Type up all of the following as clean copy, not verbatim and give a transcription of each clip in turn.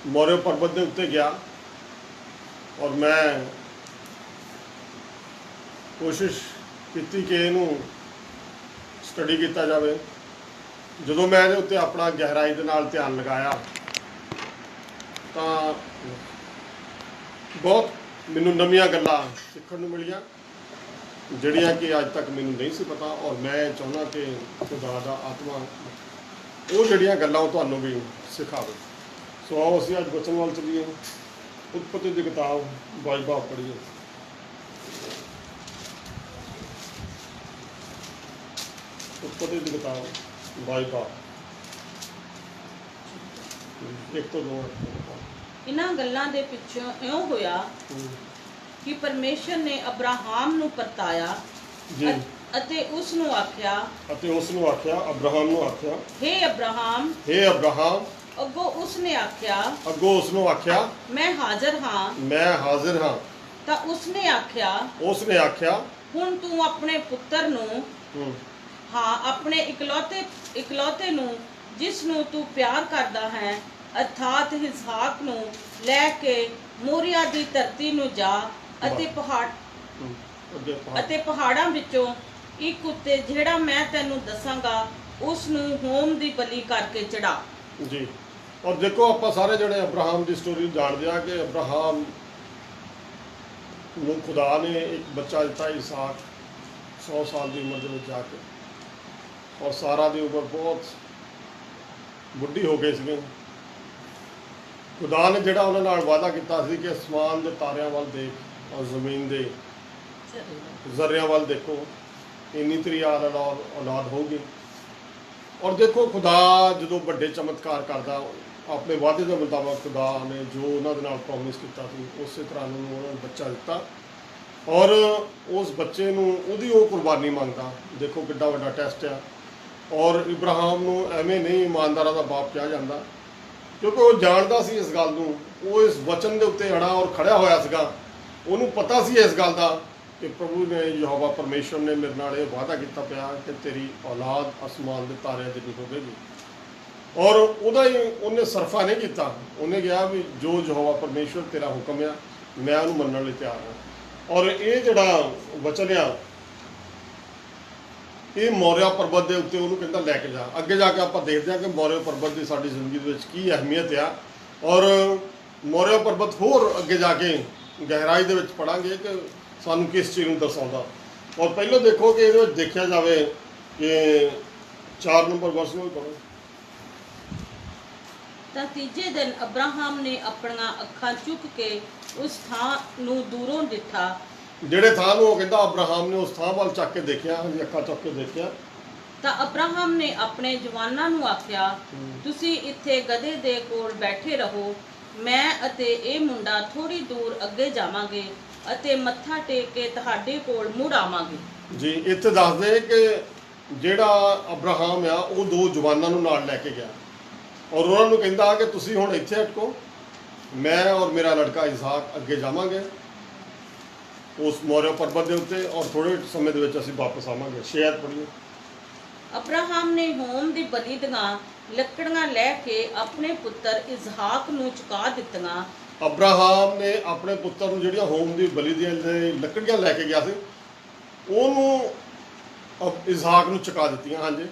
मौर्य पर्वत के उत्ते गया और मैं कोशिश की कि इनू स्टडी किया जाए। जो मैं ये उत्ते अपना गहराई के नाल ध्यान लगाया तो बहुत मैनू नवीं गल्लां सीखण नूं मिलियां जिहड़ियां कि अज तक मैनू नहीं सी पता। और मैं चाहुंदा कि खुदा दा आत्मा वो जिहड़ियां गल्लां वो तुहानूं भी सिखावे। सो आओ असीं अज वचन वाल चलीए। उत्पत्ति की किताब 22 बाब पढ़िए। उत्पत्ति की किताब 22 बाब 1 तो 2। इन्हां गल्लां दे पिछों इउं होया कि परमेश्वर ने अब्राहम नूं परताया जी अते उस नूं आख्या अब्राहम नूं आख्या हे अब्राहम अगो उसने आख्या मैं हाज़र हाँ तां उसने आख्या हुण तू अपने पुत्तर नूं अपने इकलौते नूं जिस नूं तू प्यार करदा है अर्थात इसहाक नूं लैके मोरिया दी धरती नूं जा अते पहाड़ां विचों एक उत्ते जिहड़ा मैं तैनूं दसांगा उस नूं होम दी बलि करके चढ़ा। जी और देखो आप सारे जने अब्राहम की स्टोरी जानते हैं कि अब्राहम नूं खुदा ने एक बच्चा दिता इसहाक 100 साल की उम्र में जाके और सारा की उम्र बहुत बुढ़ी हो गई सी। खुदा ने जिहड़ा उन्हां नाल वादा किया सी कि आसमान के तारियां वाल देख और जमीन के जरियां वाल देखो इन्नी तेरी औलाद होगी। और देखो खुदा जो बड़े चमत्कार करता अपने वादे के मुताबिक खुदा ने जो उन्होंने नाल प्रॉमिस किया उस तरह उन्होंने बच्चा दिता और उस बच्चे नूं कुर्बानी मंगता। देखो किड्डा वड्डा टेस्ट आ। और इब्राहिम नूं एवें नहीं ईमानदारां दा बाप कहा जाता क्योंकि वो जानता सी इस गल नूं। वो इस वचन के उत्ते अड़ा और खड़ा होया सीगा। उन्होंने पता सी इस गल का कि प्रभु ने यहोवा परमेश्वर ने मेरे नाल यह वादा किया पाया कि तेरी औलाद आसमान के तारियां जिन्नी होगी। और उन्हें सरफा नहीं किया। उन्हें कहा भी जो यहोवा परमेश्वर तेरा हुक्म आ मैं उन्होंने मनण लई तैयार हाँ। और ये जिहड़ा वचन आ ये मौर्या पर्वत के उत्ते उन्होंने कहता लैके जा। अगे जाके आप देखते हैं कि मौर्या पर्वत की साड़ी जिंदगी की अहमियत आ। और मौर्या पर्वत होर अगे जाके गहराई दे विच पढ़ांगे कि सानू किस चीज़ में दर्शाता। और पहले देखो कि ये देखा जाए कि 4 नंबर वर्ष में पढ़ो। तां तीजे दिन अब्राहम ने अपना अखां चुक के उस थां नूं दूरों दिठा। ਜਿਹੜੇ ਥਾਂ ਨੂੰ ਉਹ ਕਹਿੰਦਾ ਅਬਰਾहम ने उस थां वाल चक के देखा अखा चुक के देखा। ਤਾਂ ਅਬਰਾਹਮ ਨੇ ਆਪਣੇ ਜਵਾਨਾਂ ਨੂੰ ਆਖਿਆ ਤੁਸੀਂ ਇੱਥੇ ਗਧੇ ਦੇ ਕੋਲ ਬੈਠੇ ਰਹੋ ਮੈਂ ਅਤੇ ਇਹ ਮੁੰਡਾ ਥੋੜੀ ਦੂਰ ਅੱਗੇ ਜਾਵਾਂਗੇ ਅਤੇ ਮੱਥਾ ਟੇਕ ਕੇ ਤੁਹਾਡੇ ਕੋਲ ਮੁੜ ਆਵਾਂਗੇ। ਜੀ ਇੱਥੇ ਦੱਸਦੇ ਕਿ ਜਿਹੜਾ ਅਬਰਾहम ਆ ਉਹ 2 ਜਵਾਨਾਂ ਨੂੰ ਨਾਲ ਲੈ ਕੇ ਗਿਆ और उन्होंने कहता कि तुसी हुण इत्थे अटको मैं और मेरा लड़का इसहाक अगे जावांगे उस मौर्य पर्वत के उत्ते और थोड़े समय दे विच असीं वापस आवांगे। शायद पढ़िए। अब्राहम ने होम दी बलि ਦੀਆਂ ਲੱਕੜੀਆਂ ਲੈ ਕੇ ਆਪਣੇ ਪੁੱਤਰ ਇਸਹਾਕ ਨੂੰ ਚੁਕਾ ਦਿੱਤੀਆਂ। अब्राहम ने अपने पुत्र ਨੂੰ ਜਿਹੜੀਆਂ होम ਦੀ बलि ਦੀਆਂ ਲੱਕੜੀਆਂ ਲੈ ਕੇ ਗਿਆ ਸੀ ਉਹਨੂੰ इसहाक ਨੂੰ ਚੁਕਾ ਦਿੱਤੀਆਂ। ਹਾਂਜੀ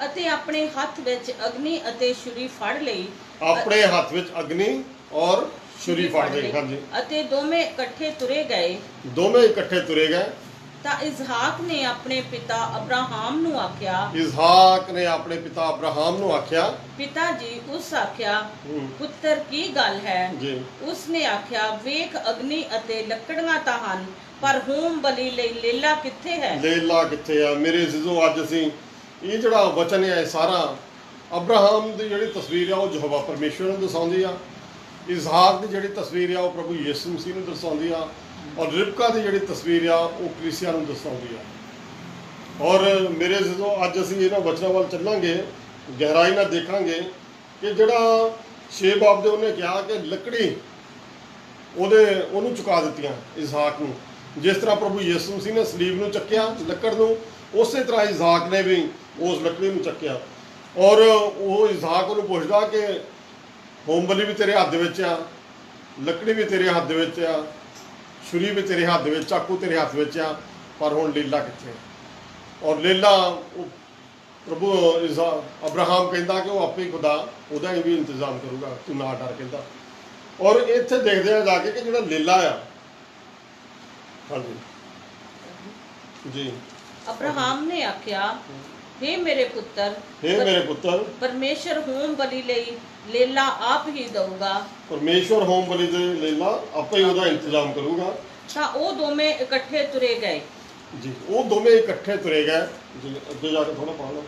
ਅਤੇ ਆਪਣੇ ਹੱਥ ਵਿੱਚ ਅਗਨੀ ਅਤੇ ਛੁਰੀ ਫੜ ਲਈ। अपने हाथ में अग्नि और छुरी फाड़ ली। हाँ जी ਅਤੇ ਦੋਵੇਂ ਇਕੱਠੇ ਤੁਰੇ ਗਏ। दोवें इकट्ठे तुरे गए। ਤਾਂ ਇਸਹਾਕ ਨੇ ਆਪਣੇ ਪਿਤਾ ਅਬਰਾਹਮ ਨੂੰ ਆਖਿਆ इसहाक ने अपने पिता अब्राहम ਨੂੰ आख्या ਪਿਤਾ ਜੀ ਉਸ ਆਖਿਆ ਪੁੱਤਰ ਕੀ ਗੱਲ ਹੈ। जी ਉਸਨੇ ਆਖਿਆ ਵੇਖ ਅਗਨੀ ਅਤੇ ਲੱਕੜੀਆਂ ਤਾਂ ਹਨ ਪਰ ਹੋਮ ਬਲੀ ਲਈ ਲੇਲਾ ਕਿੱਥੇ ਹੈ। लेला कित्थे आ मेरे अजीजो अज असीं ये जिहड़ा वचन है सारा अब्राहम की जिहड़ी तस्वीर है वो यहोवा परमेश्वर नूं दर्शाउंदी आ। इसहाक की जिहड़ी तस्वीर है वो प्रभु यीशु मसीह नूं दर्शाउंदी आ। और रिबका की जिहड़ी तस्वीर आ वो कलीसिया नूं दर्शाउंदी आ। और मेरे अजीजो अज असीं इन्हां वचनां वल चलांगे गहराई नाल देखांगे कि जिहड़ा 6 बाब दे उन्हें कहा कि लकड़ी ਉਹਨੂੰ ਚੁਕਾ ਦਿੱਤੀਆਂ इसहाक ਨੂੰ। जिस तरह प्रभु यीशु मसीह ने सलीब नूं चक्किया लक्कड़ नूं उस तरह इसहाक ने भी उस लकड़ी नूं चक्किया। और वो इसहाक नूं पुछदा कि ਹੋਮ ਬਲੀ ਵੀ ਤੇਰੇ ਹੱਥ ਦੇ ਵਿੱਚ ਆ, ਲੱਕੜੀ ਵੀ ਤੇਰੇ ਹੱਥ ਦੇ ਵਿੱਚ ਆ, ਛੁਰੀ ਵੀ ਤੇਰੇ ਹੱਥ ਦੇ ਵਿੱਚ, ਚਾਕੂ ਤੇਰੇ ਹੱਥ ਵਿੱਚ ਆ, ਪਰ ਹੁਣ ਲੀਲਾ ਕਿੱਥੇ? ਔਰ ਲੀਲਾ ਉਹ ਪ੍ਰਭੂ ਅਬਰਾਹਮ ਕਹਿੰਦਾ ਕਿ ਉਹ ਆਪੇ ਖੁਦਾ ਉਹਦਾ ਹੀ ਵੀ ਇੰਤਜ਼ਾਮ ਕਰੂਗਾ, ਤੂੰ ਨਾ ਡਰ ਕਹਿੰਦਾ। ਔਰ ਇੱਥੇ ਦੇਖਦੇ ਆ ਜਾ ਕੇ ਕਿ ਜਿਹੜਾ ਲੀਲਾ ਆ, ਹਾਂਜੀ ਜੀ। ਅਬਰਾਹਮ ਨੇ ਆਖਿਆ, हे मेरे पुत्र, हे मेरे पुत्र, परमेश्वर होम बलि ਲਈ ਲੇਲਾ ਆਪ ਹੀ ਦਊਗਾ। ਪਰਮੇਸ਼ਵਰ ਹੋਮ ਬਲੀ ਦੇ ਲੇਲਾ ਆਪੇ ਹੀ ਉਹਦਾ ਇੰਤਜ਼ਾਮ ਕਰੂਗਾ। ਤਾਂ ਉਹ ਦੋਵੇਂ ਇਕੱਠੇ ਤੁਰੇ ਗਏ ਜੀ, ਉਹ ਦੋਵੇਂ ਇਕੱਠੇ ਤੁਰੇ ਗਏ ਜੀ। ਅੱਗੇ ਜਾ ਕੇ ਥੋੜਾ ਪੜ੍ਹ ਲਓ।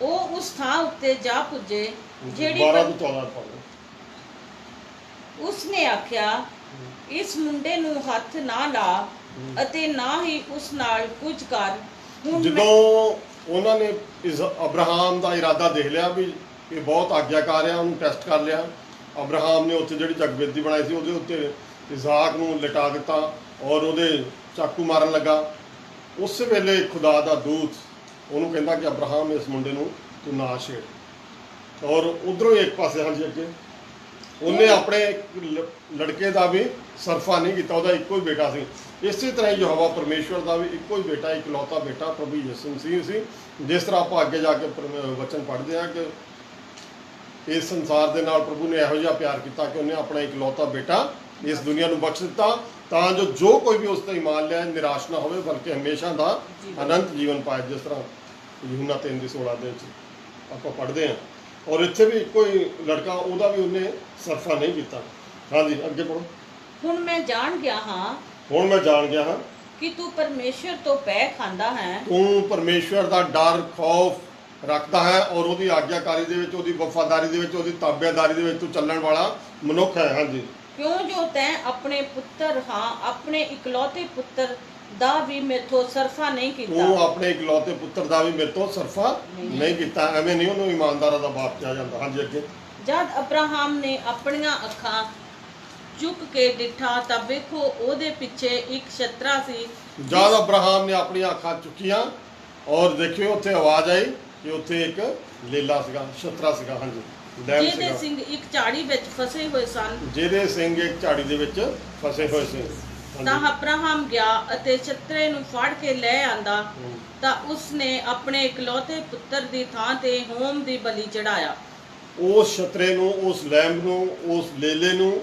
ਉਹ ਉਸ ਥਾਂ ਉੱਤੇ ਜਾ ਪੁੱਜੇ ਜਿਹੜੀ 12 ਤੋਂ 14 ਪੜ੍ਹ ਲਓ। ਉਸਨੇ ਆਖਿਆ, ਇਸ ਮੁੰਡੇ ਨੂੰ ਹੱਥ ਨਾ ਲਾ ਅਤੇ ਨਾ ਹੀ ਉਸ ਨਾਲ ਕੁਝ ਕਰ। ਹੁਣ ਜਦੋਂ ਉਹਨਾਂ ਨੇ ਅਬਰਾਹਮ ਦਾ ਇਰਾਦਾ ਦੇਖ ਲਿਆ ਵੀ ਇਹ ਬਹੁਤ ਆਗਿਆਕਾਰ ਆ, ਉਹਨੂੰ ਟੈਸਟ ਕਰ ਲਿਆ। ਅਬਰਾਹਮ ਨੇ ਉੱਥੇ ਜਿਹੜੀ ਜਗਵੇਦੀ ਬਣਾਈ ਸੀ ਉਹਦੇ ਉੱਤੇ ਇਜ਼ਾਕ ਨੂੰ ਲਿਟਾ ਦਿੱਤਾ ਔਰ ਉਹਦੇ ਚਾਕੂ ਮਾਰਨ ਲੱਗਾ। ਉਸ ਵੇਲੇ ਖੁਦਾ ਦਾ ਦੂਤ ਉਹਨੂੰ ਕਹਿੰਦਾ ਕਿ ਅਬਰਾਹਮ ਇਸ ਮੁੰਡੇ ਨੂੰ ਤੂੰ ਨਾ ਛੇੜ। ਔਰ ਉਧਰੋਂ ਇੱਕ ਪਾਸੇ ਹਾਂਜੀ ਅੱਗੇ ਉਹਨੇ ਆਪਣੇ ਲੜਕੇ ਦਾ ਵੀ ਸਰਫਾ ਨਹੀਂ ਕੀਤਾ, ਉਹਦਾ ਇੱਕੋ ਹੀ ਬੇਟਾ ਸੀ। ਇਸੇ ਤਰ੍ਹਾਂ ਹੀ ਯਹੋਵਾ ਪਰਮੇਸ਼ਵਰ ਦਾ ਵੀ ਇੱਕੋ ਹੀ ਬੇਟਾ, ਇਕਲੌਤਾ ਬੇਟਾ ਪ੍ਰਭੂ ਯਿਸੂ ਮਸੀਹ ਸੀ। ਜਿਸ ਤਰ੍ਹਾਂ ਆਪਾਂ ਅੱਗੇ ਜਾ ਕੇ ਵਚਨ ਪੜ੍ਹਦੇ ਹਾਂ ਕਿ ਇਸ ਸੰਸਾਰ ਦੇ ਨਾਲ ਪ੍ਰਭੂ ਨੇ ਇਹੋ ਜਿਹਾ ਪਿਆਰ ਕੀਤਾ ਕਿ ਉਹਨੇ ਆਪਣਾ ਇਕਲੌਤਾ ਬੇਟਾ ਇਸ ਦੁਨੀਆ ਨੂੰ ਬਖਸ਼ ਦਿੱਤਾ ਤਾਂ ਜੋ ਕੋਈ ਵੀ ਉਸ ਤੇ ਈਮਾਨ ਲਿਆਏ ਨਿਰਾਸ਼ ਨਾ ਹੋਵੇ ਬਲਕਿ ਹਮੇਸ਼ਾ ਦਾ ਅਨੰਤ ਜੀਵਨ ਪਾਏ। ਜਿਸ ਤਰ੍ਹਾਂ ਯਹੂਨਾ 3:16 ਦੇ ਵਿੱਚ ਆਪਾਂ ਪੜ੍ਹਦੇ ਹਾਂ। ਔਰ ਇੱਥੇ ਵੀ ਇੱਕੋ ਹੀ ਲੜਕਾ, ਉਹਦਾ ਵੀ ਉਹਨੇ ਸਰਫਾ ਨਹੀਂ ਕੀਤਾ। ਹਾਂਜੀ ਅੱਗੇ ਪੜ੍ਹੋ। ਹੁਣ ਮੈਂ ਜਾਣ ਗਿਆ ਹਾਂ ਕਿ ਤੂੰ ਪਰਮੇਸ਼ਵਰ ਤੋਂ ਪੈ ਖਾਂਦਾ ਹੈ, ਤੂੰ ਪਰਮੇਸ਼ਵਰ ਦਾ ਡਰ ਖੌਫ ਰੱਖਦਾ ਹੈ ਔਰ ਉਹਦੀ ਆਗਿਆਕਾਰੀ ਦੇ ਵਿੱਚ, ਉਹਦੀ ਵਫਾਦਾਰੀ ਦੇ ਵਿੱਚ, ਉਹਦੀ ਤਾਬੇਦਾਰੀ ਦੇ ਵਿੱਚ ਤੂੰ ਚੱਲਣ ਵਾਲਾ ਮਨੁੱਖ ਹੈ। ਹਾਂਜੀ, ਕਿਉਂ ਜੋ ਤੈਂ ਆਪਣੇ ਪੁੱਤਰ ਆਪਣੇ ਇਕਲੌਤੇ ਪੁੱਤਰ ਦਾ ਵੀ ਮੇਥੋਂ ਸਰਫਾ ਨਹੀਂ ਕੀਤਾ। ਤੂੰ ਆਪਣੇ ਇਕਲੌਤੇ ਪੁੱਤਰ ਦਾ ਵੀ ਮੇਰੇ ਤੋਂ ਸਰਫਾ ਨਹੀਂ ਕੀਤਾ। ਐਵੇਂ ਨਹੀਂ ਉਹਨੂੰ ਇਮਾਨਦਾਰਾਂ ਦਾ ਬਾਪ ਕਿਹਾ ਜਾਂਦਾ। ਹਾਂਜੀ ਅੱਗੇ। ਜਦ ਅਬਰਾਹਮ ਨੇ ਆਪਣੀਆਂ ਅੱਖਾਂ ਚੁੱਕ ਕੇ ਡਿੱਠਾ ਤਾਂ ਵੇਖੋ ਉਹਦੇ ਪਿੱਛੇ ਇੱਕ ਛਤਰਾ ਸੀ। ਜਦ ਅਬਰਾਹਮ ਨੇ ਆਪਣੀਆਂ ਅੱਖਾਂ ਚੁੱਕੀਆਂ ਔਰ ਦੇਖਿਓ ਉੱਥੇ ਆਵਾਜ਼ ਆਈ ਕਿ ਉੱਥੇ ਇੱਕ ਲੇਲਾ ਸੀਗਾ, ਛਤਰਾ ਸੀਗਾ। ਹਾਂਜੀ, ਜਿਹਦੇ ਸਿੰਘ ਇੱਕ ਝਾੜੀ ਵਿੱਚ ਫਸੇ ਹੋਏ ਸਨ। ਜਿਹਦੇ ਸਿੰਘ ਇੱਕ ਝਾੜੀ ਦੇ ਵਿੱਚ ਫਸੇ ਹੋਏ ਸੀ। ਤਾਂ ਅਬਰਾਹਮ ਗਿਆ ਅਤੇ ਛਤਰੇ ਨੂੰ ਫੜ ਕੇ ਲੈ ਆਂਦਾ ਤਾਂ ਉਸਨੇ ਆਪਣੇ ਇਕਲੌਤੇ ਪੁੱਤਰ ਦੀ ਥਾਂ ਤੇ ਹੋਮ ਦੀ ਬਲੀ ਚੜਾਇਆ। ਉਸ ਛਤਰੇ ਨੂੰ, ਉਸ ਲੈਂਬ ਨੂੰ, ਉਸ ਲੇਲੇ ਨੂੰ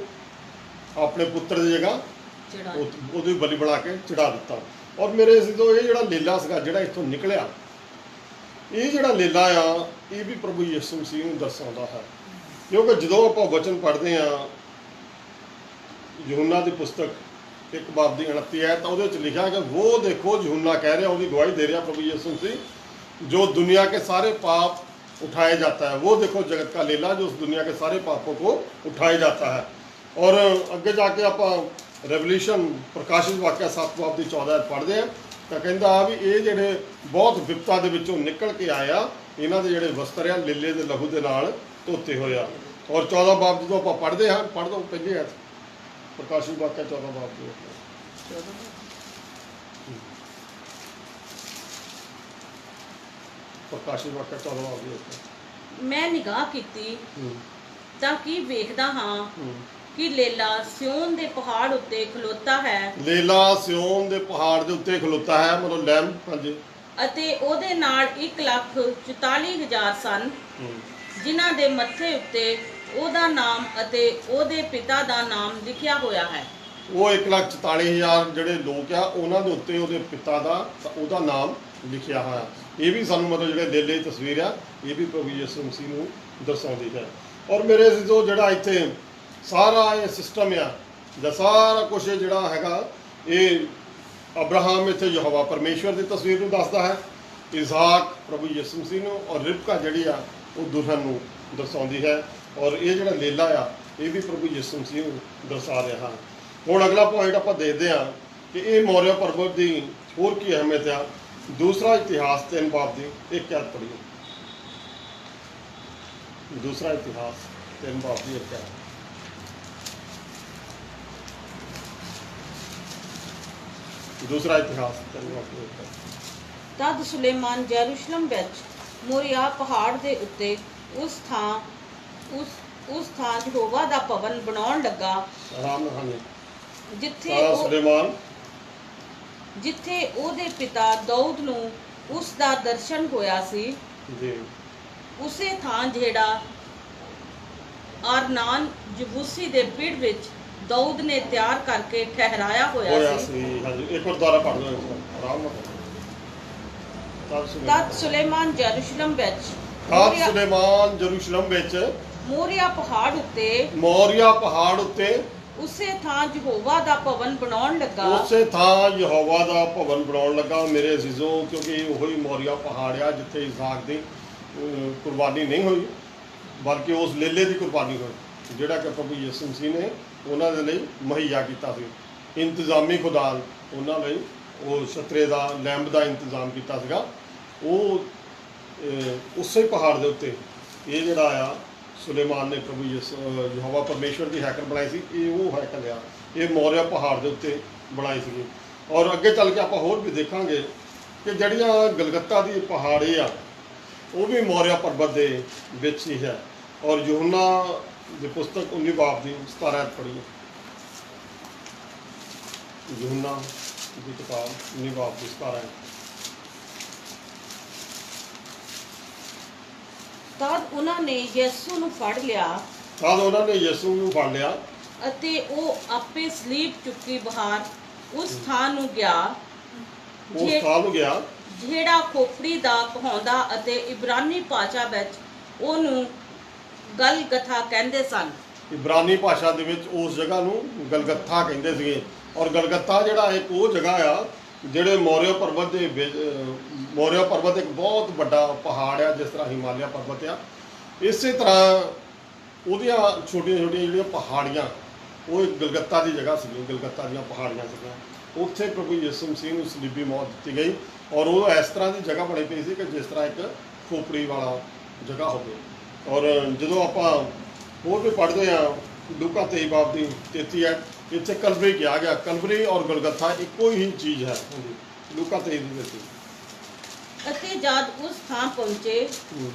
ਆਪਣੇ ਪੁੱਤਰ ਦੀ ਜਗ੍ਹਾ ਉਹਦੀ ਬਲੀ ਬਣਾ ਕੇ ਚੜਾ ਦਿੱਤਾ। ਔਰ ਮੇਰੇ ਸਿੱਧੋ ਇਹ ਜਿਹੜਾ ਲੇਲਾ ਸੀਗਾ ਜਿਹੜਾ ਇੱਥੋਂ ਨਿਕਲਿਆ, ਇਹ ਜਿਹੜਾ ਲੇਲਾ ਆ ਇਹ ਵੀ ਪ੍ਰਭੂ ਯਿਸੂ ਮਸੀਹ ਨੂੰ ਦਰਸਾਉਂਦਾ ਹੈ। ਕਿਉਂਕਿ ਜਦੋਂ ਆਪਾਂ ਵਚਨ ਪੜ੍ਹਦੇ ਹਾਂ ਯਹੂਨਾ ਦੀ ਪੁਸਤਕ 1 ਬਾਬ ਦੀ 29 ਹੈ ਤਾਂ ਉਹਦੇ ਵਿੱਚ ਲਿਖਿਆ ਕਿ ਉਹ ਦੇਖੋ ਯਹੂਨਾ ਕਹਿ ਰਿਹਾ, ਉਹਦੀ ਗਵਾਹੀ ਦੇ ਰਿਹਾ ਪ੍ਰभु यीशु मसीह, जो दुनिया के सारे पाप उठाए जाता है। वो देखो जगत का लीला जो उस दुनिया के सारे पापों को उठाए जाता है। और अगे जाके आप रेवल्यूशन प्रकाशित वाक्य 7 बाब की 14 पढ़ते हैं तो कहता भी ये जोड़े बहुत विपता के विचों निकल के आया, इन्हों के जोड़े वस्त्र आ लीले के लहू के नाल धोते हुए आ। और 14 बाब जो आप पढ़ते हैं, पढ़ दो पहले है प्रकाशित वाक्य 14 बाब के प्रकाशित वाक्य 14 बाब के मैं निगाह की ਤਾਂ ਕੀ ਵੇਖਦਾ ਹਾਂ ਕਿ ਲੇਲਾ ਸਿਯੋਨ ਦੇ ਪਹਾੜ ਉੱਤੇ ਖਲੋਤਾ ਹੈ। ਲੇਲਾ ਸਿਯੋਨ ਦੇ ਪਹਾੜ ਦੇ ਉੱਤੇ ਖਲੋਤਾ ਹੈ, ਮਤਲਬ ਲੈਂਬ। ਹਾਂਜੀ। ਅਤੇ ਉਹਦੇ ਨਾਲ 1,44,000 ਸਨ ਜਿਨ੍ਹਾਂ ਦੇ ਮੱਥੇ ਉੱਤੇ ਉਹਦਾ ਨਾਮ ਅਤੇ ਉਹਦੇ ਪਿਤਾ ਦਾ ਨਾਮ ਲਿਖਿਆ ਹੋਇਆ ਹੈ। ਉਹ 1,44,000 ਜਿਹੜੇ ਲੋਕ ਆ ਉਹਨਾਂ ਦੇ ਉੱਤੇ ਉਹਦੇ ਪਿਤਾ ਦਾ ਉਹਦਾ ਨਾਮ ਲਿਖਿਆ ਹੋਇਆ। ਇਹ ਵੀ ਸਾਨੂੰ ਮਤਲਬ ਜਿਹੜੇ ਲੇਲੇ ਦੀ ਤਸਵੀਰ ਆ ਇਹ ਵੀ ਪ੍ਰਭੂ ਯਿਸੂ ਮਸੀਹ ਨੂੰ ਦਰਸਾਉਂਦੀ ਹੈ। ਔਰ ਮੇਰੇ ਜੋ ਜਿਹੜਾ ਇੱਥੇ ਸਾਰਾ ਇਹ ਸਿਸਟਮ ਆ ਜਾਂ ਸਾਰਾ ਕੁਛ ਜਿਹੜਾ ਹੈਗਾ ਇਹ ਅਬਰਾਹਮ ਇੱਥੇ ਯਹੋਵਾ ਪਰਮੇਸ਼ਵਰ ਦੀ ਤਸਵੀਰ ਨੂੰ ਦੱਸਦਾ ਹੈ, ਇਜ਼ਾਕ ਪ੍ਰਭੂ ਯਿਸੂ ਮਸੀਹ ਨੂੰ, ਔਰ ਰਿਬਕਾ ਜਿਹੜੀ ਆ ਉਹ ਦੁਲਹਨ ਨੂੰ ਦਰਸਾਉਂਦੀ ਹੈ। ਔਰ ਇਹ ਜਿਹੜਾ ਲੇਲਾ ਆ ਇਹ ਵੀ ਪ੍ਰਭੂ ਯਿਸੂ ਮਸੀਹ ਨੂੰ ਦਰਸਾ ਰਿਹਾ। ਹੁਣ ਅਗਲਾ ਪੁਆਇੰਟ ਆਪਾਂ ਦੇਖਦੇ ਹਾਂ ਕਿ ਇਹ ਮੌਰਿਆ ਪਰਬਤ ਦੀ ਹੋਰ ਕੀ ਅਹਿਮੀਅਤ ਆ। दूसरा इतिहास 3 बाब की 1 आयत पढ़िए। दूसरा इतिहास 3 बाब की 1 आयत। दूसरा इतिहास 3 बाब की 1 आयत। तद सुलेमान यरूशलेम ਵਿੱਚ ਮੋਰੀਆ ਪਹਾੜ ਦੇ ਉੱਤੇ ਉਸ ਉਸ ਥਾਂ ਯਹੋਵਾ ਦਾ ਭਵਨ ਬਣਾਉਣ ਲੱਗਾ ਆਰਾਮ ਨਾਲ ਹਾਂਜੀ ਜਿੱਥੇ ਸਾਰਾ ਸੁਲੇਮਾਨ ਜਿੱਥੇ ਉਹਦੇ ਪਿਤਾ ਦਾਊਦ ਨੂੰ ਉਸ ਦਾ ਦਰਸ਼ਨ ਹੋਇਆ ਸੀ ਜੀ ਉਸੇ ਥਾਂ ਜਿਹੜਾ ਅਰਨਾਨ ਜਬੂਸੀ ਦੇ ਪਿੜ ਵਿੱਚ ਦਾਊਦ ਨੇ ਤਿਆਰ ਕਰਕੇ ਠਹਿਰਾਇਆ ਹੋਇਆ ਸੀ ਹਾਂਜੀ ਇੱਕ ਵਾਰ ਦੁਬਾਰਾ ਪੜ੍ਹ ਲਓ ਆਰਾਮ ਨਾਲ ਤਦ ਸੁਲੇਮਾਨ ਯਰੂਸ਼ਲਮ ਵਿੱਚ ਮੋਰੀਆ ਪਹਾੜ ਉੱਤੇ ਉਸੇ ਥਾਂ ਯਹੋਵਾ ਦਾ ਭਵਨ ਬਣਾਉਣ ਲੱਗਾ ਮੇਰੇ ਅਜ਼ੀਜ਼ੋ ਕਿਉਂਕਿ ਉਹੀ ਮੋਰੀਆ ਪਹਾੜ ਆ ਜਿੱਥੇ ਇਸਾਕ ਦੀ ਕੁਰਬਾਨੀ ਨਹੀਂ ਹੋਈ ਬਲਕਿ ਉਸ ਲੇਲੇ ਦੀ ਕੁਰਬਾਨੀ ਹੋਈ ਜਿਹੜਾ ਕਿ ਪ੍ਰਭੂ ਯਿਸੂ ਮਸੀਹ ਨੇ ਉਹਨਾਂ ਦੇ ਲਈ ਮੁਹੱਈਆ ਕੀਤਾ ਸੀ ਇੰਤਜ਼ਾਮੀ ਖੁਦਾ ਉਹਨਾਂ ਲਈ ਉਹ ਛਤਰੇ ਦਾ ਲੈਂਬ ਦਾ ਇੰਤਜ਼ਾਮ ਕੀਤਾ ਸੀਗਾ ਉਹ ਉਸੇ ਪਹਾੜ ਦੇ ਉੱਤੇ ਇਹ ਜਿਹੜਾ ਆ ਸੁਲੇਮਾਨ ਨੇ ਪ੍ਰਭੂ ਯਹੋਵਾ ਪਰਮੇਸ਼ਵਰ ਦੀ ਹੈਕਲ ਬਣਾਈ ਸੀ ਇਹ ਉਹ ਹੈਕਲ ਆ ਇਹ ਮੋਰੀਆ ਪਹਾੜ ਦੇ ਉੱਤੇ ਬਣਾਈ ਸੀਗੀ ਔਰ ਅੱਗੇ ਚੱਲ ਕੇ ਆਪਾਂ ਹੋਰ ਵੀ ਦੇਖਾਂਗੇ ਕਿ ਜਿਹੜੀਆਂ ਗਲਗੱਤਾ ਦੀ ਪਹਾੜੀ ਆ ਉਹ ਵੀ ਮੋਰੀਆ ਪਰਬਤ ਦੇ ਵਿੱਚ ਹੀ ਹੈ ਔਰ ਯੂਹੰਨਾ ਦੀ ਪੁਸਤਕ 19 ਬਾਬ ਦੀ 17 ਆਇਤ ਪੜ੍ਹੀਏ ਯੂਹੰਨਾ ਦੀ ਕਿਤਾਬ 19 ਬਾਬ ਦੀ 17 ਆਇਤ ਤਦ ਉਹਨਾਂ ਨੇ ਯਿਸੂ ਨੂੰ ਫੜ ਲਿਆ ਅਤੇ ਉਹ ਆਪੇ ਸਲੀਬ ਚੁੱਕੀ ਬਾਹਰ ਉਸ ਥਾਂ ਨੂੰ ਗਿਆ ਜਿਹੜਾ ਖੋਪੜੀ ਦਾ ਕਹਾਉਂਦਾ ਅਤੇ ਇਬਰਾਨੀ ਭਾਸ਼ਾ ਵਿੱਚ ਉਹਨੂੰ ਗਲਗਥਾ ਕਹਿੰਦੇ ਸਨ ਇਬਰਾਨੀ ਭਾਸ਼ਾ ਦੇ ਵਿੱਚ ਉਸ ਜਗ੍ਹਾ ਨੂੰ ਗਲਗਥਾ ਕਹਿੰਦੇ ਸੀਗੇ ਔਰ ਗਲਗਥਾ ਜਿਹੜਾ ਇੱਕ ਉਹ ਜਗ੍ਹਾ ਆ ਜਿਹੜੇ ਮੋਰੀਆ ਪਰਬਤ ਇੱਕ ਬਹੁਤ ਵੱਡਾ ਪਹਾੜ ਆ ਜਿਸ ਤਰ੍ਹਾਂ ਹਿਮਾਲਿਆ ਪਰਬਤ ਆ ਇਸੇ ਤਰ੍ਹਾਂ ਉਹਦੀਆਂ ਛੋਟੀਆਂ ਜਿਹੜੀਆਂ ਪਹਾੜੀਆਂ ਉਹ ਇੱਕ ਗਲਗੱਤਾ ਦੀ ਜਗ੍ਹਾ ਸੀਗੀ ਗਲਗੱਤਾ ਦੀਆਂ ਪਹਾੜੀਆਂ ਸੀਗੀਆਂ ਉੱਥੇ ਪ੍ਰਭੂ ਯਿਸੂ ਮਸੀਹ ਨੂੰ ਸਲੀਬੀ ਮੌਤ ਦਿੱਤੀ ਗਈ ਔਰ ਉਹ ਇਸ ਤਰ੍ਹਾਂ ਦੀ ਜਗ੍ਹਾ ਬਣੀ ਪਈ ਸੀ ਕਿ ਜਿਸ ਤਰ੍ਹਾਂ ਇੱਕ ਖੋਪੜੀ ਵਾਲਾ ਜਗ੍ਹਾ ਹੋਵੇ ਔਰ ਜਦੋਂ ਆਪਾਂ ਹੋਰ ਵੀ ਪੜ੍ਹਦੇ ਹਾਂ ਲੂਕਾ 23 ਬਾਬ ਦੀ 33 ਹੈ ਇੱਥੇ ਕਲਵਰੀ ਕਿਹਾ ਗਿਆ ਕਲਵਰੀ ਔਰ ਗਲਗੱਥਾ ਇੱਕੋ ਹੀ ਚੀਜ਼ ਹੈ ਲੂਕਾ 23 ਦੀ ਵਿੱਚ ਅਤੇ ਜਦ ਉਸ ਥਾਂ ਪਹੁੰਚੇ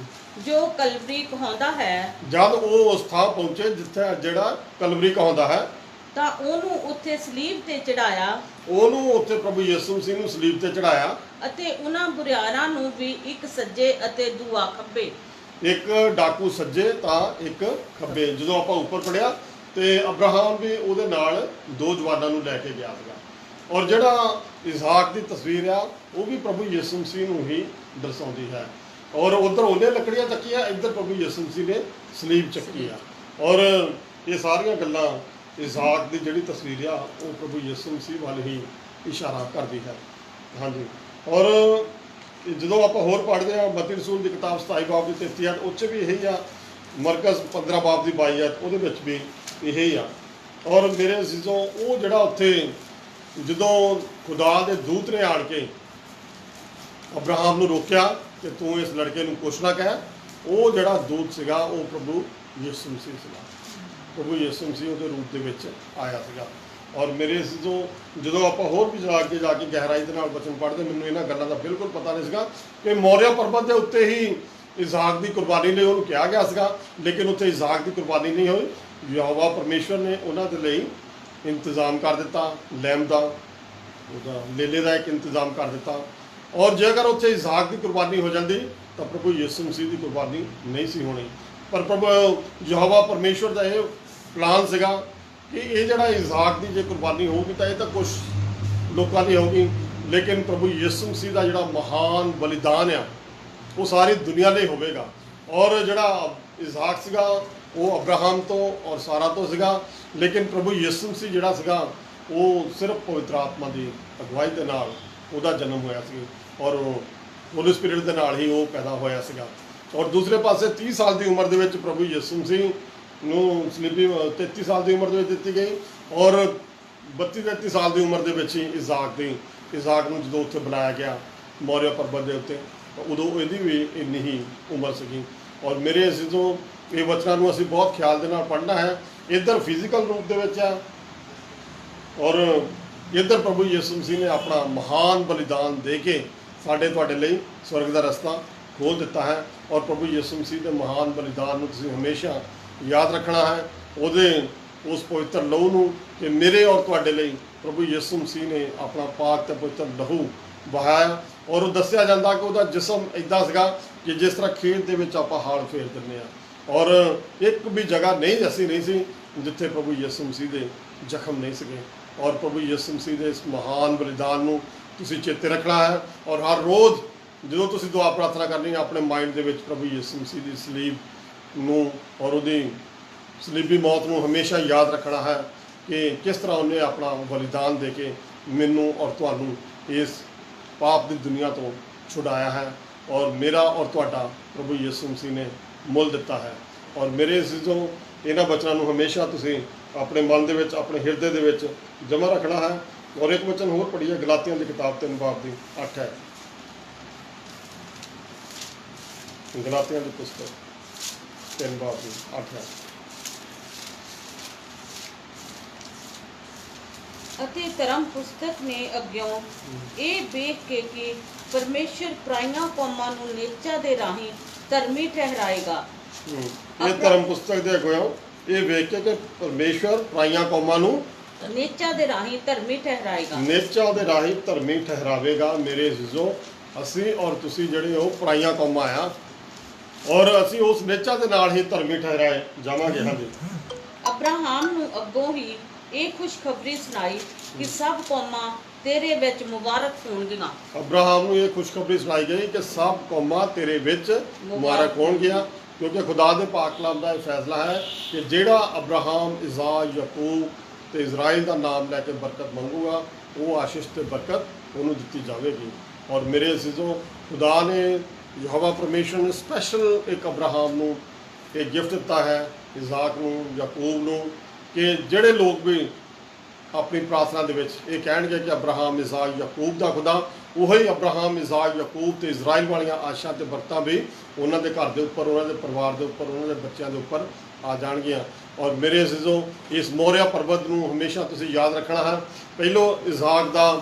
ਜੋ ਕਲਵਰੀ ਕਹਾਉਂਦਾ ਹੈ ਜਦ ਉਹ ਉਸ ਥਾਂ ਪਹੁੰਚੇ ਜਿੱਥੇ ਜਿਹੜਾ ਕਲਵਰੀ ਕਹਾਉਂਦਾ ਹੈ ਤਾਂ ਉਹਨੂੰ ਉੱਥੇ ਸਲੀਬ ਤੇ ਚੜਾਇਆ ਉਹਨੂੰ ਉੱਥੇ ਪ੍ਰਭੂ ਯਿਸੂ ਮਸੀਹ ਨੂੰ ਸਲੀਬ ਤੇ ਚੜਾਇਆ ਅਤੇ ਉਹਨਾਂ ਬੁਰਿਆਰਾਂ ਨੂੰ ਵੀ ਇੱਕ ਸੱਜੇ ਅਤੇ ਦੂਆ ਖੱਬੇ ਇੱਕ ਡਾਕੂ ਸੱਜੇ ਤਾਂ ਇੱਕ ਖੱਬੇ ਜਦੋਂ ਆਪਾਂ ਉੱਪਰ ਪੜਿਆ ਤੇ ਅਬਰਾਹਮ ਵੀ ਉਹਦੇ ਨਾਲ ਦੋ ਜਵਾਨਾਂ ਨੂੰ ਲੈ ਕੇ ਗਿਆ ਸੀਗਾ ਔਰ ਜਿਹੜਾ ਇਸਹਾਕ ਦੀ ਤਸਵੀਰ ਆ ਉਹ ਵੀ ਪ੍ਰਭੂ ਯਿਸੂ ਮਸੀਹ ਨੂੰ ਹੀ ਦਰਸਾਉਂਦੀ ਹੈ ਔਰ ਉਧਰ ਉਹਨੇ ਲੱਕੜੀਆਂ ਚੱਕੀਆਂ ਇੱਧਰ ਪ੍ਰਭੂ ਯਿਸੂ ਮਸੀਹ ਨੇ ਸਲੀਬ ਚੱਕੀ ਆ ਔਰ ਇਹ ਸਾਰੀਆਂ ਗੱਲਾਂ ਇਸਹਾਕ ਦੀ ਜਿਹੜੀ ਤਸਵੀਰ ਆ ਉਹ ਪ੍ਰਭੂ ਯਿਸੂ ਮਸੀਹ ਵੱਲ ਹੀ ਇਸ਼ਾਰਾ ਕਰਦੀ ਹੈ ਹਾਂਜੀ ਔਰ ਜਦੋਂ ਆਪਾਂ ਹੋਰ ਪੜ੍ਹਦੇ ਹਾਂ ਮਤੀ ਰਸੂਲ ਦੀ ਕਿਤਾਬ 27 ਬਾਬ ਦੀ 33 ਆਇਤ ਉਹ 'ਚ ਵੀ ਇਹੀ ਆ ਮਰਕਜ਼ 15 ਬਾਬ ਦੀ 22 ਆਇਤ ਉਹਦੇ ਵਿੱਚ ਵੀ ਇਹੀ ਆ ਔਰ ਮੇਰੇ ਅਜ਼ੀਜ਼ੋ ਉਹ ਜਿਹੜਾ ਉੱਥੇ ਜਦੋਂ ਖੁਦਾ ਦੇ ਦੂਤ ਨੇ ਆਣ ਕੇ ਅਬਰਾਹਮ ਨੂੰ ਰੋਕਿਆ ਕਿ ਤੂੰ ਇਸ ਲੜਕੇ ਨੂੰ ਕੁਛ ਨਾ ਕਹਿ ਉਹ ਜਿਹੜਾ ਦੂਤ ਸੀਗਾ ਉਹ ਪ੍ਰਭੂ ਯਿਸੂ ਮਸੀਹ ਸੀਗਾ ਪ੍ਰਭੂ ਯਿਸੂ ਮਸੀਹ ਉਹਦੇ ਰੂਪ ਦੇ ਵਿੱਚ ਆਇਆ ਸੀਗਾ ਔਰ ਮੇਰੇ ਜਦੋਂ ਆਪਾਂ ਹੋਰ ਵੀ ਜਾ ਕੇ ਗਹਿਰਾਈ ਦੇ ਨਾਲ ਬਚਨ ਪੜ੍ਹਦੇ ਮੈਨੂੰ ਇਹਨਾਂ ਗੱਲਾਂ ਦਾ ਬਿਲਕੁਲ ਪਤਾ ਨਹੀਂ ਸੀਗਾ ਕਿ ਮੋਰੀਆ ਪਰਬਤ ਦੇ ਉੱਤੇ ਹੀ ਇਸਹਾਕ ਦੀ ਕੁਰਬਾਨੀ ਲਈ ਉਹਨੂੰ ਕਿਹਾ ਗਿਆ ਸੀਗਾ ਲੇਕਿਨ ਉੱਥੇ ਇਸਹਾਕ ਦੀ ਕੁਰਬਾਨੀ ਨਹੀਂ ਹੋਈ ਯਹੋਵਾ ਪਰਮੇਸ਼ਵਰ ਨੇ ਉਹਨਾਂ ਦੇ ਲਈ ਇੰਤਜ਼ਾਮ ਕਰ ਦਿੱਤਾ ਲੈਂਬ ਦਾ ਉਹਦਾ ਲੇਲੇ ਦਾ ਇੱਕ ਇੰਤਜ਼ਾਮ ਕਰ ਦਿੱਤਾ ਔਰ ਜੇਕਰ ਉੱਥੇ ਇਸਹਾਕ ਦੀ ਕੁਰਬਾਨੀ ਹੋ ਜਾਂਦੀ ਤਾਂ ਪ੍ਰਭੂ ਯਿਸੂ ਮਸੀਹ ਦੀ ਕੁਰਬਾਨੀ ਨਹੀਂ ਸੀ ਹੋਣੀ ਪਰ ਪ੍ਰਭੂ ਯਹੋਵਾ ਪਰਮੇਸ਼ਵਰ ਦਾ ਇਹ ਪਲਾਨ ਸੀਗਾ ਕਿ ਇਹ ਜਿਹੜਾ ਇਸਹਾਕ ਦੀ ਜੇ ਕੁਰਬਾਨੀ ਹੋਊਗੀ ਤਾਂ ਇਹ ਤਾਂ ਕੁਛ ਲੋਕਾਂ ਦੀ ਹੋਊਗੀ ਲੇਕਿਨ ਪ੍ਰਭੂ ਯਿਸੂ ਮਸੀਹ ਦਾ ਜਿਹੜਾ ਮਹਾਨ ਬਲੀਦਾਨ ਆ ਉਹ ਸਾਰੀ ਦੁਨੀਆ ਲਈ ਹੋਵੇਗਾ ਔਰ ਜਿਹੜਾ ਇਸਹਾਕ ਸੀਗਾ ਉਹ ਅਬਰਾਹਮ ਤੋਂ ਔਰ ਸਾਰਾ ਤੋਂ ਸੀਗਾ ਲੇਕਿਨ ਪ੍ਰਭੂ ਯਿਸੂ ਮਸੀਹ ਜਿਹੜਾ ਸੀਗਾ ਉਹ ਸਿਰਫ ਪਵਿੱਤਰ ਆਤਮਾ ਦੀ ਅਗਵਾਈ ਦੇ ਨਾਲ ਉਹਦਾ ਜਨਮ ਹੋਇਆ ਸੀ ਔਰ ਹੋਲੀ ਸਪਿਰਿਟ ਦੇ ਨਾਲ ਹੀ ਉਹ ਪੈਦਾ ਹੋਇਆ ਸੀਗਾ ਔਰ ਦੂਸਰੇ ਪਾਸੇ 30 ਸਾਲ ਦੀ ਉਮਰ ਦੇ ਵਿੱਚ ਪ੍ਰਭੂ ਯਿਸੂ ਮਸੀਹ ਨੂੰ ਸਲੀਬੀ 33 ਸਾਲ ਦੀ ਉਮਰ ਦੇ ਵਿੱਚ ਦਿੱਤੀ ਗਈ ਔਰ 32-33 ਸਾਲ ਦੀ ਉਮਰ ਦੇ ਵਿੱਚ ਹੀ ਇਸਹਾਕ ਨੂੰ ਜਦੋਂ ਉੱਥੇ ਬਣਾਇਆ ਗਿਆ ਮੋਰੀਆ ਪਰਬਤ ਦੇ ਉੱਤੇ ਉਦੋਂ ਇਹਦੀ ਵੀ ਇੰਨੀ ਹੀ ਉਮਰ ਸੀਗੀ ਔਰ ਮੇਰੇ ਅਜ਼ੀਜ਼ੋ ਇਹ ਵਚਨਾਂ ਨੂੰ ਅਸੀਂ ਬਹੁਤ ਖਿਆਲ ਦੇ ਨਾਲ ਪੜ੍ਹਨਾ ਹੈ ਇੱਧਰ ਫਿਜ਼ੀਕਲ ਰੂਪ ਦੇ ਵਿੱਚ ਹੈ ਔਰ ਇੱਧਰ ਪ੍ਰਭੂ ਯਿਸੂ ਮਸੀਹ ਨੇ ਆਪਣਾ ਮਹਾਨ ਬਲੀਦਾਨ ਦੇ ਕੇ ਸਾਡੇ ਤੁਹਾਡੇ ਲਈ ਸਵਰਗ ਦਾ ਰਸਤਾ ਖੋਲ੍ਹ ਦਿੱਤਾ ਹੈ ਔਰ ਪ੍ਰਭੂ ਯਿਸੂ ਮਸੀਹ ਦੇ ਮਹਾਨ ਬਲੀਦਾਨ ਨੂੰ ਤੁਸੀਂ ਹਮੇਸ਼ਾ याद रखना है ਉਹਦੇ ਉਸ ਪਵਿੱਤਰ ਲਹੂ ਨੂੰ ਕਿ ਮੇਰੇ ਔਰ ਤੁਹਾਡੇ ਲਈ ਪ੍ਰਭੂ ਯਿਸੂ ਮਸੀਹ ਨੇ ਆਪਣਾ ਪਾਕ ਤੇ ਪਵਿੱਤਰ ਲਹੂ ਵਹਾਇਆ। ਔਰ ਉਹ ਦੱਸਿਆ ਜਾਂਦਾ ਕਿ ਉਹਦਾ ਜਿਸਮ ਇਦਾਂ ਸੀਗਾ ਕਿ ਜਿਸ ਤਰ੍ਹਾਂ ਖੇਤ ਦੇ ਵਿੱਚ ਆਪਾਂ ਹਾਲ ਫੇਰ ਦਿੰਦੇ ਆ। ਔਰ ਇੱਕ ਵੀ ਜਗ੍ਹਾ ਨਹੀਂ ਸੀ ਜਿੱਥੇ ਪ੍ਰਭੂ ਯਿਸੂ ਮਸੀਹ ਦੇ ਜ਼ਖਮ ਨਹੀਂ ਸੀਗੇ। ਔਰ ਪ੍ਰਭੂ ਯਿਸੂ ਮਸੀਹ ਦੇ ਇਸ ਮਹਾਨ ਬਲੀਦਾਨ ਨੂੰ ਤੁਸੀਂ ਚੇਤੇ ਰੱਖਣਾ ਹੈ। ਔਰ ਹਰ ਰੋਜ਼ ਜਦੋਂ ਤੁਸੀਂ ਦੁਆ ਪ੍ਰਾਰਥਨਾ ਕਰਨੀ ਹੈ ਆਪਣੇ ਮਾਈਂਡ ਦੇ ਵਿੱਚ ਪ੍ਰਭੂ ਯਿਸੂ ਮਸੀਹ ਦੀ ਸਲੀਬ ਨੂੰ ਔਰ ਉਹਦੀ ਸਲੀਬੀ ਮੌਤ ਨੂੰ ਹਮੇਸ਼ਾ ਯਾਦ ਰੱਖਣਾ ਹੈ ਕਿ ਕਿਸ ਤਰ੍ਹਾਂ ਉਹਨੇ ਆਪਣਾ ਬਲੀਦਾਨ ਦੇ ਕੇ ਮੈਨੂੰ ਔਰ ਤੁਹਾਨੂੰ ਇਸ ਪਾਪ ਦੀ ਦੁਨੀਆ ਤੋਂ ਛੁਡਾਇਆ ਹੈ। ਔਰ ਮੇਰਾ ਔਰ ਤੁਹਾਡਾ ਪ੍ਰਭੂ ਯਿਸੂ ਮਸੀਹ ਨੇ ਮੁੱਲ ਦਿੱਤਾ ਹੈ। ਔਰ ਮੇਰੇ ਅਜ਼ੀਜ਼ੋ ਇਹਨਾਂ ਬਚਨਾਂ ਨੂੰ ਹਮੇਸ਼ਾ ਤੁਸੀਂ ਆਪਣੇ ਮਨ ਦੇ ਵਿੱਚ ਆਪਣੇ ਹਿਰਦੇ ਦੇ ਵਿੱਚ ਜਮ੍ਹਾਂ ਰੱਖਣਾ ਹੈ। ਔਰ ਇੱਕ ਵਚਨ ਹੋਰ ਪੜ੍ਹੀਏ ਗਲਾਤੀਆਂ ਦੀ ਕਿਤਾਬ 3 ਬਾਬ ਦੀ 8 ਹੈ। ਗਲਾਤੀਆਂ ਦੀ ਪੁਸਤਕ 3 ਬਾਬ ਦੀ 8 ਹੈ। ਅਤੇ ਧਰਮ ਪੁਸਤਕ ਨੇ ਅੱਗਿਓਂ ਇਹ ਵੇਖ ਕੇ ਕਿ ਪਰਮੇਸ਼ਰ ਪਰਾਈਆਂ ਕੌਮਾਂ ਨੂੰ ਨੇਚਾ ਦੇ ਰਾਹੀਂ ਧਰਮੀ ਠਹਿਰਾਏਗਾ। ਇਹ ਧਰਮ ਪੁਸਤਕ ਦੇ ਅੱਗਿਓਂ ਇਹ ਵੇਖ ਕੇ ਕਿ ਪਰਮੇਸ਼ਰ ਪਰਾਈਆਂ ਕੌਮਾਂ ਨੂੰ ਨੇਚਾ ਦੇ ਰਾਹੀਂ ਧਰਮੀ ਠਹਿਰਾਏਗਾ। ਨੇਚਾ ਦੇ ਰਾਹੀਂ ਧਰਮੀ ਠਹਿਰਾਵੇਗਾ। ਮੇਰੇ ਅਜ਼ੀਜ਼ੋ ਅਸੀਂ ਔਰ ਤੁਸੀਂ ਜਿਹੜੇ ਉਹ ਪਰਾਈਆਂ ਕੌਮਾਂ ਆ ਔਰ ਅਸੀਂ ਉਸ ਨੇਚਾ ਦੇ ਨਾਲ ਹੀ ਧਰਮੀ ਠਹਿਰਾਏ ਜਾਵਾਂਗੇ। ਹਾਂਜੀ, ਅਬਰਾਹਮ ਨੂੰ ਅੱਗੋਂ ਹੀ ਇਹ ਖੁਸ਼ਖਬਰੀ ਸੁਣਾਈ ਕਿ ਸਭ ਕੌਮਾਂ ਤੇਰੇ ਵਿੱਚ ਮੁਬਾਰਕ ਹੋਣਗੀਆਂ। ਅਬਰਾਹਮ ਨੂੰ ਇਹ ਖੁਸ਼ਖਬਰੀ ਸੁਣਾਈ ਗਈ ਕਿ ਸਭ ਕੌਮਾਂ ਤੇਰੇ ਵਿੱਚ ਮੁਬਾਰਕ ਹੋਣਗੀਆਂ, ਕਿਉਂਕਿ ਖੁਦਾ ਦੇ ਪਾਕ ਕਲਾਮ ਦਾ ਇਹ ਫੈਸਲਾ ਹੈ ਕਿ ਜਿਹੜਾ ਅਬਰਾਹਮ, ਇਜ਼ਾਕ, ਯਾਕੂਬ ਤੇ ਇਜ਼ਰਾਈਲ ਦਾ ਨਾਮ ਲੈ ਕੇ ਬਰਕਤ ਮੰਗੂਗਾ ਉਹ ਆਸ਼ੀਸ਼ ਤੇ ਬਰਕਤ ਉਹਨੂੰ ਦਿੱਤੀ ਜਾਵੇਗੀ। ਔਰ ਮੇਰੇ ਅਜ਼ੀਜ਼ੋ ਖੁਦਾ ਨੇ ਯਹੋਵਾ ਪਰਮੇਸ਼ਰ ਨੇ ਸਪੈਸ਼ਲ ਇੱਕ ਅਬਰਾਹਮ ਨੂੰ ਇਹ ਗਿਫਟ ਦਿੱਤਾ ਹੈ, ਇਜ਼ਾਕ ਨੂੰ, ਯਾਕੂਬ ਨੂੰ, ਕਿ ਜਿਹੜੇ ਲੋਕ ਵੀ ਆਪਣੀ ਪ੍ਰਾਰਥਨਾ ਦੇ ਵਿੱਚ ਇਹ ਕਹਿਣਗੇ ਕਿ ਅਬਰਾਹਮ, ਇਜ਼ਾਕ, ਯਾਕੂਬ ਦਾ ਖੁਦਾ ਉਹੀ ਅਬਰਾਹਮ, ਇਜ਼ਾਕ, ਯਾਕੂਬ ਤੇ ਇਜ਼ਰਾਈਲ ਵਾਲੀਆਂ ਆਸ਼ਾ ਤੇ ਬਰਕਤਾਂ ਵੀ ਉਹਨਾਂ ਦੇ ਘਰ ਦੇ ਉੱਪਰ, ਉਹਨਾਂ ਦੇ ਪਰਿਵਾਰ ਦੇ ਉੱਪਰ, ਉਹਨਾਂ ਦੇ ਬੱਚਿਆਂ ਦੇ ਉੱਪਰ ਆ ਜਾਣਗੀਆਂ। ਔਰ ਮੇਰੇ ਅਜ਼ੀਜ਼ੋ ਇਸ ਮੋਰਿਆ ਪਰਬਤ ਨੂੰ ਹਮੇਸ਼ਾ ਤੁਸੀਂ ਯਾਦ ਰੱਖਣਾ ਹੈ। ਪਹਿਲੋਂ ਇਜ਼ਾਕ ਦਾ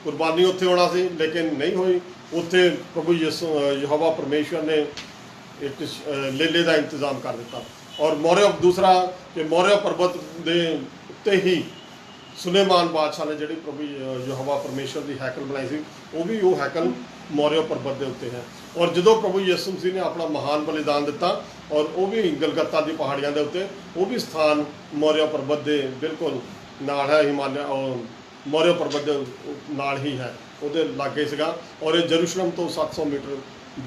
ਕੁਰਬਾਨੀ ਉੱਥੇ ਹੋਣਾ ਸੀ ਲੇਕਿਨ ਨਹੀਂ ਹੋਈ। ਉੱਥੇ ਪ੍ਰਭੂ ਯਿਸੂ ਯਹੋਵਾ ਪਰਮੇਸ਼ਰ ਨੇ ਇੱਕ ਲੇਲੇ ਦਾ ਇੰਤਜ਼ਾਮ ਕਰ ਦਿੱਤਾ। ਔਰ ਮੋਰਿਆ ਦੂਸਰਾ ਕਿ ਮੋਰਿਆ ਪਰਬਤ ਦੇ ਉੱਤੇ ਹੀ ਸੁਲੇਮਾਨ ਬਾਦਸ਼ਾਹ ਨੇ ਜਿਹੜੀ ਪ੍ਰਭੂ ਯਹੋਵਾ ਪਰਮੇਸ਼ਰ ਦੀ ਹੈਕਲ ਬਣਾਈ ਸੀ ਉਹ ਹੈਕਲ ਮੋਰਿਆ ਪਰਬਤ ਦੇ ਉੱਤੇ ਹੈ। ਔਰ ਜਦੋਂ ਪ੍ਰਭੂ ਯਿਸੂ ਮਸੀਹ ਨੇ ਆਪਣਾ ਮਹਾਨ ਬਲੀਦਾਨ ਦਿੱਤਾ ਔਰ ਉਹ ਵੀ ਗਲਗੱਤਾ ਦੀ ਪਹਾੜੀਆਂ ਦੇ ਉੱਤੇ, ਉਹ ਵੀ ਸਥਾਨ ਮੋਰਿਆ ਪਰਬਤ ਦੇ ਬਿਲਕੁਲ ਨਾਲ ਹੈ। ਹਿਮਾਲਿਆ ਮੋਰਿਆ ਪਰਬਤ ਦੇ ਨਾਲ ਹੀ ਹੈ, ਉਹਦੇ ਲਾਗੇ ਸੀਗਾ। ਔਰ ਇਹ ਜਰੂਸ਼ਲਮ ਤੋਂ 700 ਮੀਟਰ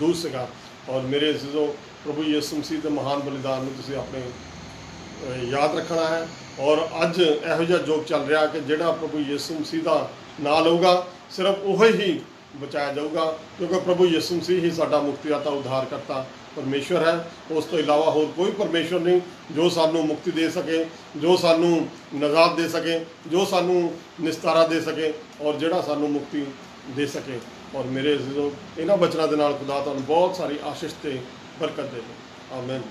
ਦੂਰ ਸੀਗਾ। ਔਰ ਮੇਰੇ ਅਜ਼ੀਜ਼ੋ ਪ੍ਰਭੂ ਯਿਸੂ ਮਸੀਹ ਦੇ ਮਹਾਨ ਬਲੀਦਾਨ ਨੂੰ ਤੁਸੀਂ ਆਪਣੇ ਯਾਦ ਰੱਖਣਾ ਹੈ। ਔਰ ਅੱਜ ਇਹੋ ਜਿਹਾ ਯੁੱਗ ਚੱਲ ਰਿਹਾ ਕਿ ਜਿਹੜਾ ਪ੍ਰਭੂ ਯਿਸੂ ਮਸੀਹ ਦਾ ਨਾਂ ਲਊਗਾ ਸਿਰਫ ਉਹ ਹੀ ਬਚਾਇਆ ਜਾਊਗਾ, ਕਿਉਂਕਿ ਪ੍ਰਭੂ ਯਿਸੂ ਮਸੀਹ ਹੀ ਸਾਡਾ ਮੁਕਤੀਦਾਤਾ ਉଦ୍धारकर्ता ਪਰਮੇਸ਼ਵਰ ਹੈ। ਉਸ ਤੋਂ ਇਲਾਵਾ ਹੋਰ ਕੋਈ ਪਰਮੇਸ਼ਵਰ ਨਹੀਂ ਜੋ ਸਾਨੂੰ ਮੁਕਤੀ ਦੇ ਸਕੇ, ਜੋ ਸਾਨੂੰ ਨਜਾਤ ਦੇ ਸਕੇ, ਜੋ ਸਾਨੂੰ ਨਿਸਤਾਰਾ ਦੇ ਸਕੇ ਔਰ ਜਿਹੜਾ ਸਾਨੂੰ ਮੁਕਤੀ ਦੇ ਸਕੇ। ਔਰ ਮੇਰੇ ਅਜ਼ੀਜ਼ੋ ਇਹਨਾਂ ਬਚਨਾਂ ਦੇ ਨਾਲ ਖੁਦਾ ਤੁਹਾਨੂੰ ਬਹੁਤ ਸਾਰੀ ਆਸ਼ੀਸ਼ ਤੇ ਬਰਕਤ ਦੇਵੇ। ਆਮੀਨ।